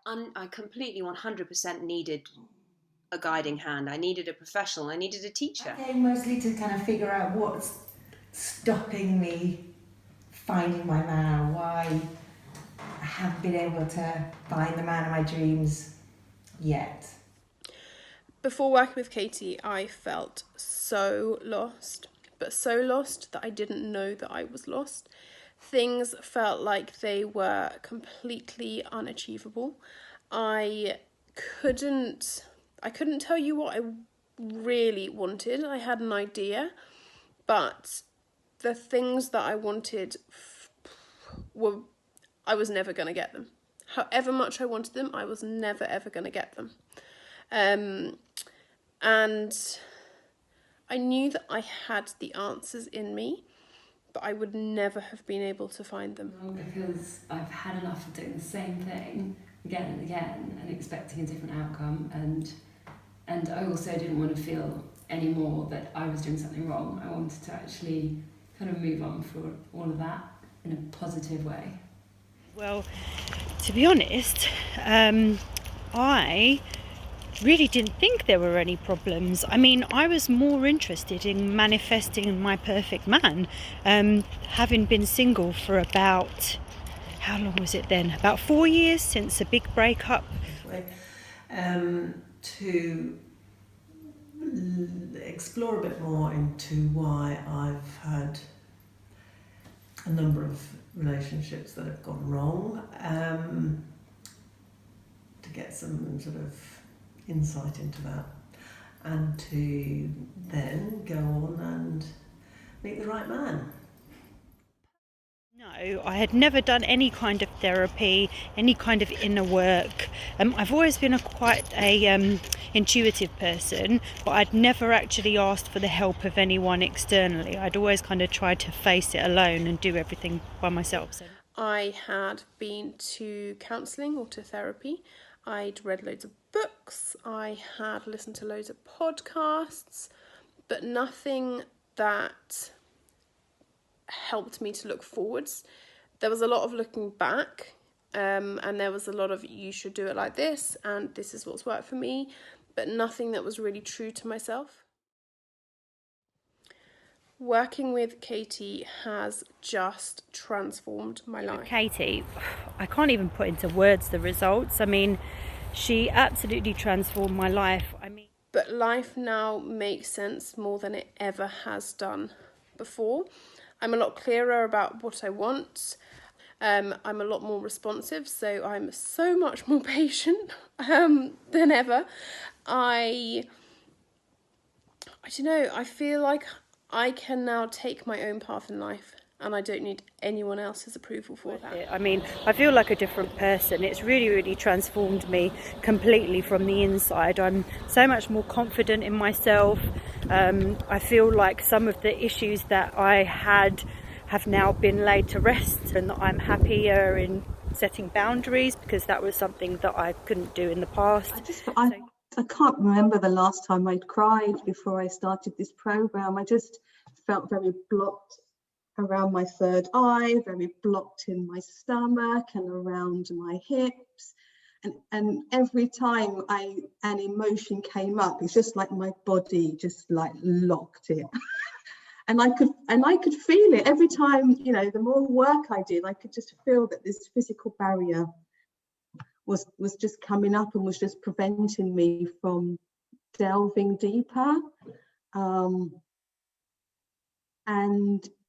I completely 100% needed a guiding hand. I needed a professional. I needed a teacher. I came mostly to kind of figure out what's stopping me finding my man, why I haven't been able to find the man of my dreams yet. Before working with Katie, I felt so lost, but so lost that I didn't know that I was lost. Things felt like they were completely unachievable. I couldn't tell you what I really wanted. I had an idea, but the things that I wanted were, I was never going to get them. However much I wanted them, I was never ever going to get them. And I knew that I had the answers in me, but I would never have been able to find them. Because I've had enough of doing the same thing again and again and expecting a different outcome, and I also didn't want to feel anymore that I was doing something wrong. I wanted to actually kind of move on for all of that in a positive way. Well, to be honest, I really didn't think there were any problems. I mean, I was more interested in manifesting my perfect man, having been single for about, how long was it then? About 4 years since a big breakup. To explore a bit more into why I've had a number of relationships that have gone wrong, to get some sort of insight into that, and to then go on and meet the right man. No, I had never done any kind of therapy, any kind of inner work. I've always been quite a intuitive person, but I'd never actually asked for the help of anyone externally. I'd always kind of tried to face it alone and do everything by myself. So I had been to counselling or to therapy. I'd read loads of books. I had listened to loads of podcasts, but nothing that helped me to look forwards. There was a lot of looking back, and there was a lot of you should do it like this and this is what's worked for me, but nothing that was really true to myself. Working with Katie has just transformed my life. Katie, I can't even put into words the results. I mean, she absolutely transformed my life. But life now makes sense more than it ever has done before. I'm a lot clearer about what I want. I'm a lot more responsive, so I'm so much more patient than ever. I don't know, I feel like I can now take my own path in life, and I don't need anyone else's approval for that. I mean, I feel like a different person. It's really, really transformed me completely from the inside. I'm so much more confident in myself. I feel like some of the issues that I had have now been laid to rest, and that I'm happier in setting boundaries, because that was something that I couldn't do in the past. I can't remember the last time I'd cried before I started this program. I just felt very blocked around my third eye, very blocked in my stomach and around my hips. And every time an emotion came up, it's just like my body just like locked it. And I could feel it every time, you know, the more work I did, I could just feel that this physical barrier was just coming up and was just preventing me from delving deeper. And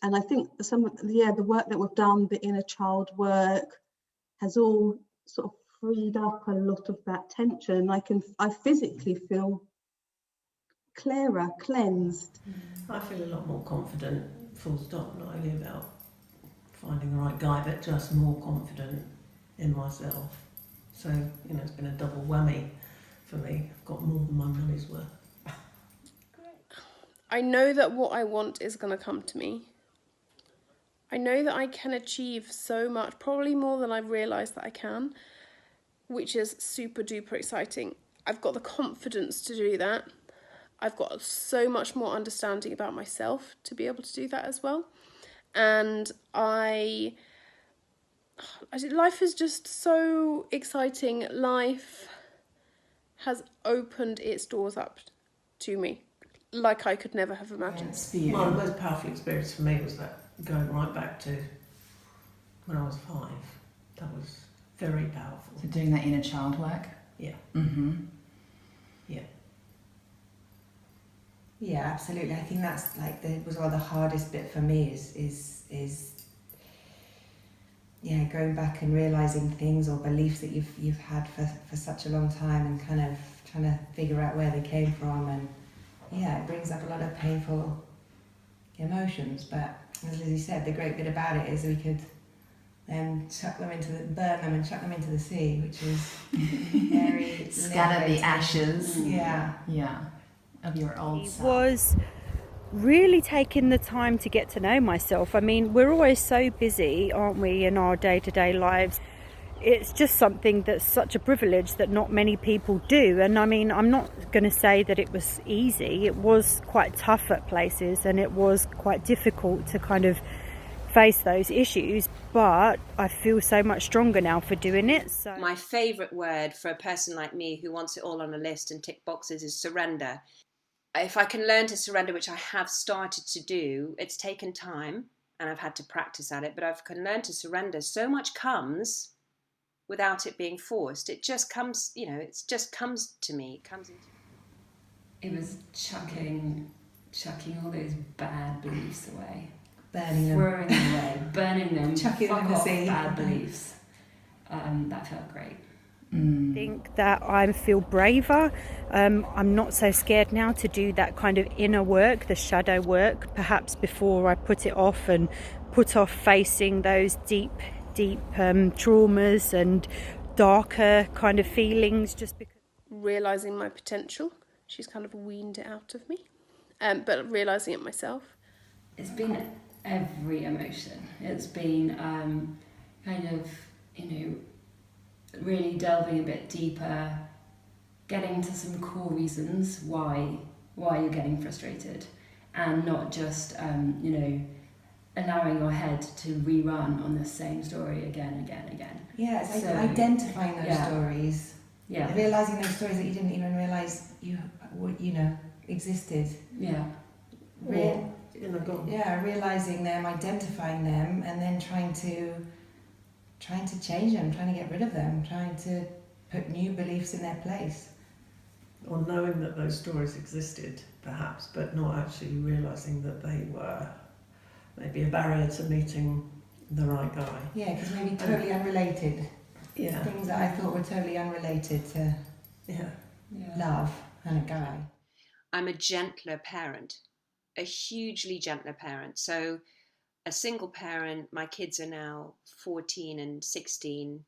I think the work that we've done, the inner child work, has all sort of freed up a lot of that tension. I physically feel clearer, cleansed. I feel a lot more confident, full stop, not only about finding the right guy, but just more confident in myself. So, you know, it's been a double whammy for me. I've got more than my money's worth. I know that what I want is going to come to me. I know that I can achieve so much, probably more than I've realised that I can, which is super duper exciting. I've got the confidence to do that. I've got so much more understanding about myself to be able to do that as well. And I life is just so exciting. Life has opened its doors up to me like I could never have imagined. It's for you. Well, the most powerful experience for me was that going right back to when I was 5. That was very powerful. So doing that inner child work. Yeah. Mm-hmm. Yeah, absolutely. I think that's like was one of the hardest bit for me is yeah, going back and realizing things or beliefs that you've had for such a long time, and kind of trying to figure out where they came from. And yeah, it brings up a lot of painful emotions, but as Lizzie said, the great bit about it is we could then burn them and chuck them into the sea, which is very Scatter the liberating. ashes. Yeah. Yeah. Of your old It self. was really taking the time to get to know myself. I mean, we're always so busy, aren't we, in our day-to-day lives. It's just something that's such a privilege that not many people do. And I mean, I'm not going to say that it was easy. It was quite tough at places, and it was quite difficult to kind of face those issues, but I feel so much stronger now for doing it. So My favourite word for a person like me who wants it all on a list and tick boxes is surrender. If I can learn to surrender, which I have started to do, it's taken time and I've had to practice at it, but I can learn to surrender. So much comes without it being forced. It just comes, it just comes to me. It comes into It was chucking all those bad beliefs away. Burning them. Throwing them away, burning them, Chucking them fuck in the off sea. bad beliefs. That felt great. I think that I feel braver. I'm not so scared now to do that kind of inner work, the shadow work, perhaps before I put it off and put off facing those deep traumas and darker kind of feelings, just because. Realising my potential. She's kind of weaned it out of me. But realising it myself. It's been every emotion. It's been kind of, really delving a bit deeper, getting to some core reasons why you're getting frustrated, and not just, allowing your head to rerun on the same story again. Yeah, it's like So, identifying those yeah. stories. Yeah, Realising those stories that you didn't even realise existed. yeah, Re- Go on. yeah, realising them, identifying them, and then trying to change them, trying to get rid of them, trying to put new beliefs in their place. Or knowing that those stories existed, perhaps, but not actually realising that they were maybe a barrier to meeting the right guy. Yeah, because maybe totally unrelated. Yeah. Things that I thought were totally unrelated to Yeah. love and a guy. I'm a gentler parent, a hugely gentler parent. So a single parent, my kids are now 14 and 16,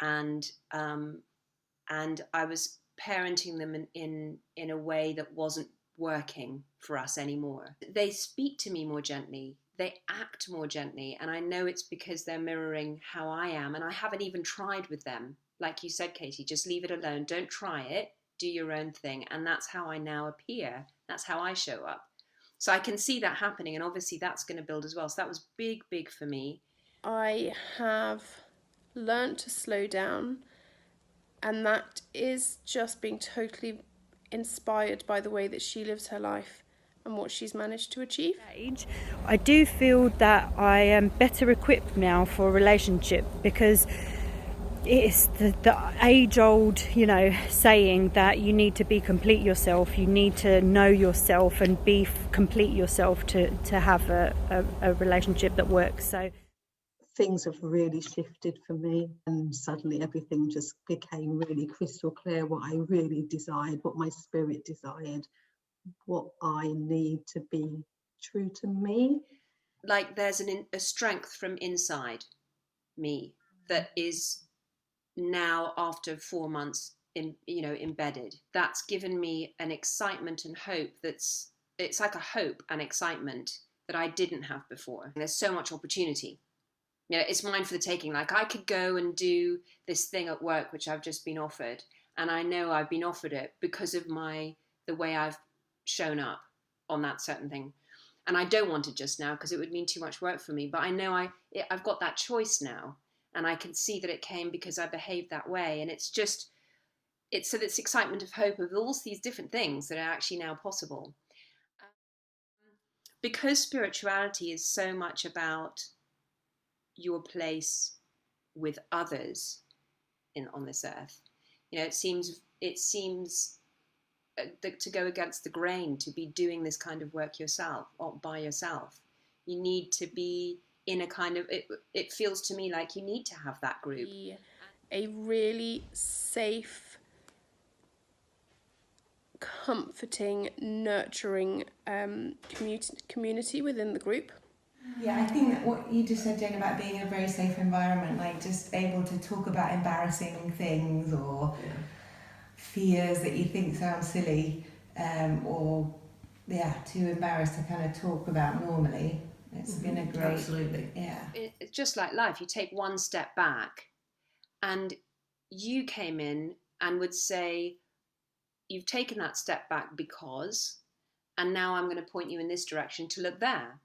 and I was parenting them in a way that wasn't working for us anymore. They speak to me more gently, they act more gently, and I know it's because they're mirroring how I am, and I haven't even tried with them. Like you said, Katie, just leave it alone, don't try it, do your own thing, and that's how I now appear, that's how I show up. So I can see that happening, and obviously that's going to build as well. So that was big for me. I have learnt to slow down, and that is just being totally inspired by the way that she lives her life and what she's managed to achieve. I do feel that I am better equipped now for a relationship, because it's the age-old, saying that you need to be complete yourself, you need to know yourself and be complete yourself to have a relationship that works. So Things have really shifted for me, and suddenly everything just became really crystal clear what I really desired, what my spirit desired, what I need to be true to me. Like there's a strength from inside me that is now, after 4 months, embedded. That's given me an excitement and hope it's like a hope and excitement that I didn't have before. And there's so much opportunity. It's mine for the taking. Like I could go and do this thing at work which I've just been offered, and I know I've been offered it because of the way I've shown up on that certain thing. And I don't want it just now because it would mean too much work for me, but I know I've got that choice now. and I can see that it came because I behaved that way. And it's so this excitement of hope of all these different things that are actually now possible. Because spirituality is so much about your place with others on this earth, you know, it seems to go against the grain to be doing this kind of work yourself or by yourself. You need to be in a kind of, it feels to me like you need to have that group. A really safe, comforting, nurturing community within the group. Yeah, I think that what you just said, Jane, about being in a very safe environment, like just able to talk about embarrassing things or fears that you think sound silly, or too embarrassed to kind of talk about normally. It's been a great... Absolutely. Yeah. It's just like life. You take one step back, and you came in and would say, you've taken that step back because, and now I'm going to point you in this direction to look there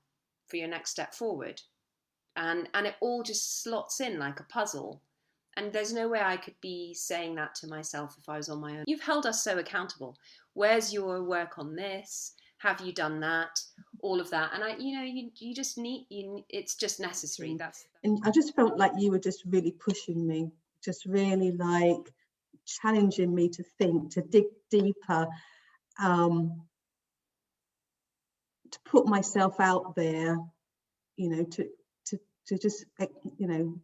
for your next step forward. And it all just slots in like a puzzle. And there's no way I could be saying that to myself if I was on my own. You've held us so accountable. Where's your work on this? Have you done that? All of that. And you just need, it's just necessary. And I just felt like you were just really pushing me, just really like challenging me to think, to dig deeper, to put myself out there, you know, to just, you know,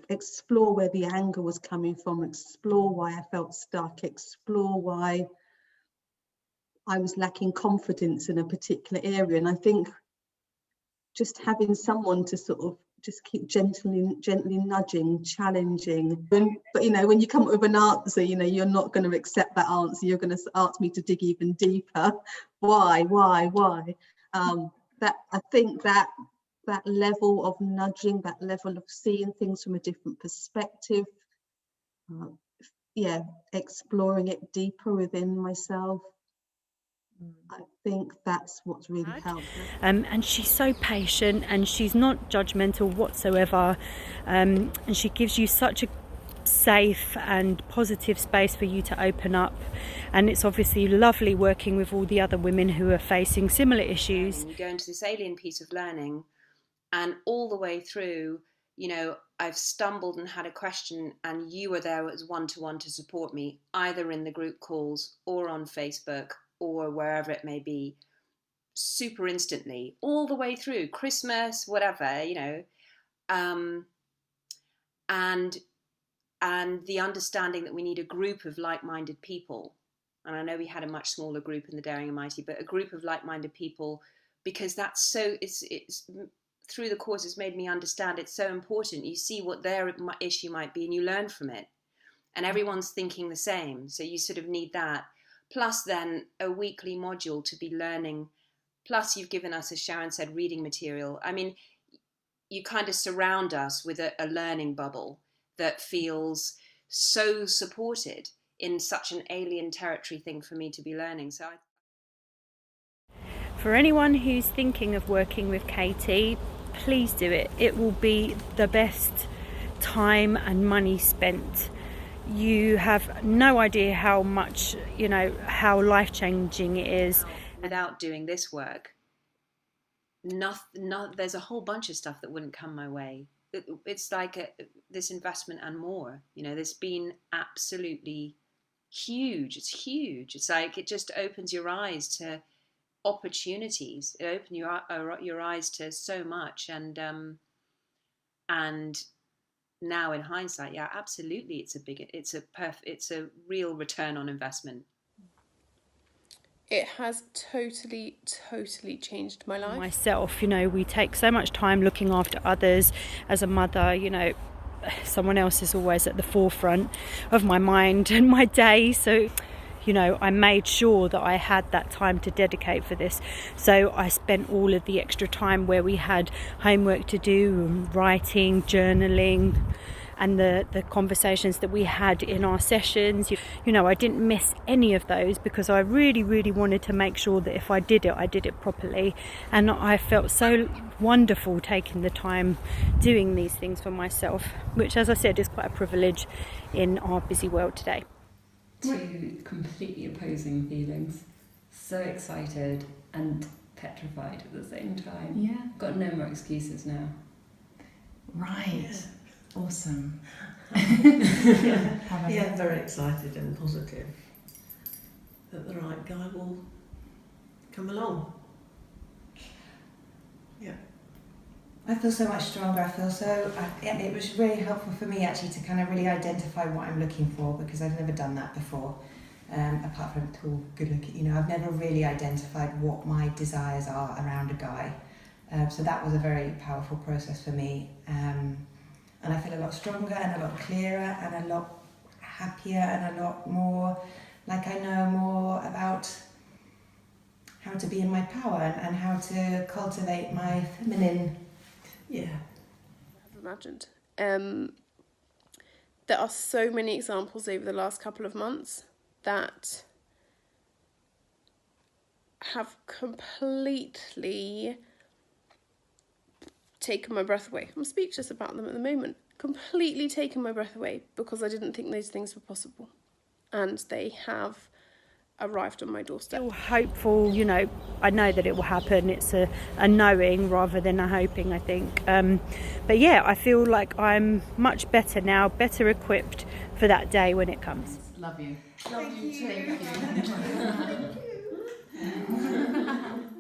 explore where the anger was coming from, explore why I felt stuck, explore why I was lacking confidence in a particular area. And I think just having someone to sort of just keep gently nudging, challenging. But you know, when you come up with an answer, you know, you're not going to accept that answer. You're going to ask me to dig even deeper. Why? That I think that level of nudging, that level of seeing things from a different perspective, exploring it deeper within myself. I think that's what's really helped. And she's so patient, and she's not judgmental whatsoever, and she gives you such a safe and positive space for you to open up. And it's obviously lovely working with all the other women who are facing similar issues. And you go into this alien piece of learning, and all the way through, you know, I've stumbled and had a question, and you were there as one-to-one to support me, either in the group calls or on Facebook or wherever it may be, super instantly, all the way through Christmas, whatever, you know, and the understanding that we need a group of like-minded people. And I know we had a much smaller group in the Daring and Mighty, but a group of like-minded people, because that's so, it's through the course, it's made me understand it's so important. You see what their issue might be and you learn from it, and everyone's thinking the same. So you sort of need that. Plus then a weekly module to be learning. Plus you've given us, as Sharon said, reading material. I mean, you kind of surround us with a learning bubble that feels so supported in such an alien territory thing for me to be learning. So for anyone who's thinking of working with Katie, please do it. It will be the best time and money spent. You have no idea how much, you know, how life-changing it is. Without doing this work, there's a whole bunch of stuff that wouldn't come my way. It's like this investment and more. You know, there's been absolutely huge. It's huge. It's like it just opens your eyes to opportunities. It opens your eyes to so much, and now in hindsight, yeah, absolutely, it's a real return on investment. It has totally changed my life. Myself, you know, we take so much time looking after others. As a mother, you know, someone else is always at the forefront of my mind and my day. So, you know, I made sure that I had that time to dedicate for this. So I spent all of the extra time where we had homework to do, writing, journaling, and the conversations that we had in our sessions. You know, I didn't miss any of those because I really, really wanted to make sure that if I did it properly. And I felt so wonderful taking the time doing these things for myself, which, as I said, is quite a privilege in our busy world today. Two completely opposing feelings. So excited and petrified at the same time. Yeah. Got no more excuses now. Right. Awesome. Yeah, very excited and positive that the right guy will come along. Yeah. I feel so much stronger. It was really helpful for me actually to kind of really identify what I'm looking for, because I've never done that before. Apart from tall, good looking, you know, I've never really identified what my desires are around a guy. So that was a very powerful process for me. And I feel a lot stronger and a lot clearer and a lot happier and a lot more like I know more about how to be in my power and how to cultivate my feminine. Yeah. I've imagined. There are so many examples over the last couple of months that have completely taken my breath away. I'm speechless about them at the moment. Completely taken my breath away because I didn't think those things were possible. And they have arrived on my doorstep. Still hopeful, you know, I know that it will happen. It's a knowing rather than a hoping, I think. But yeah, I feel like I'm much better now, better equipped for that day when it comes. Love you. Thank you. Thank you.